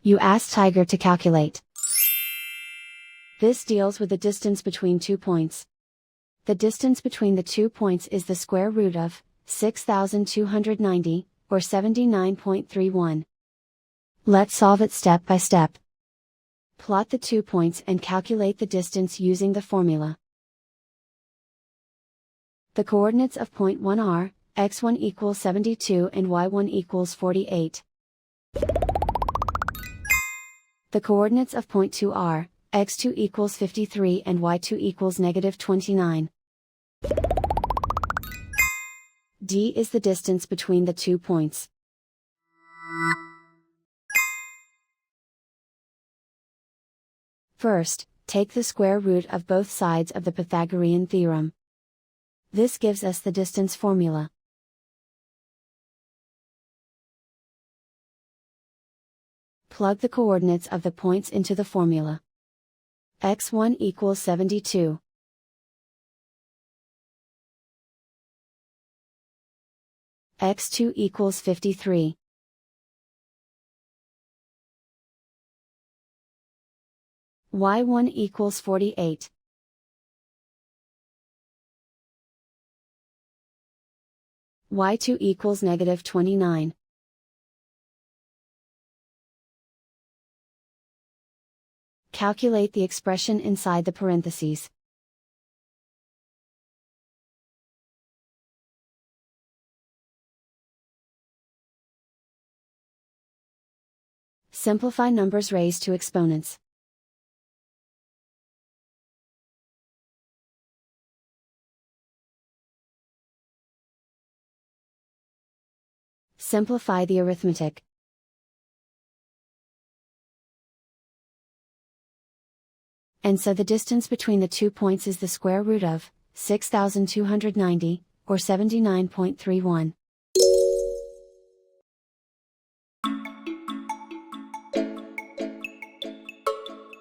You ask Tiger to calculate. This deals with the distance between 2 points. The distance between the 2 points is the square root of 6,290, or 79.31. Let's solve it step by step. Plot the 2 points and calculate the distance using the formula. The coordinates of point 1 are, x1 equals 72 and y1 equals 48. The coordinates of point 2 are, x2 equals 53 and y2 equals negative 29. D is the distance between the 2 points. First, take the square root of both sides of the Pythagorean theorem. This gives us the distance formula. Plug the coordinates of the points into the formula. x1 equals 72. x2 equals 53. y1 equals 48. y2 equals negative 29. Calculate the expression inside the parentheses. Simplify numbers raised to exponents. Simplify the arithmetic. And so the distance between the 2 points is the square root of 6,290, or 79.31.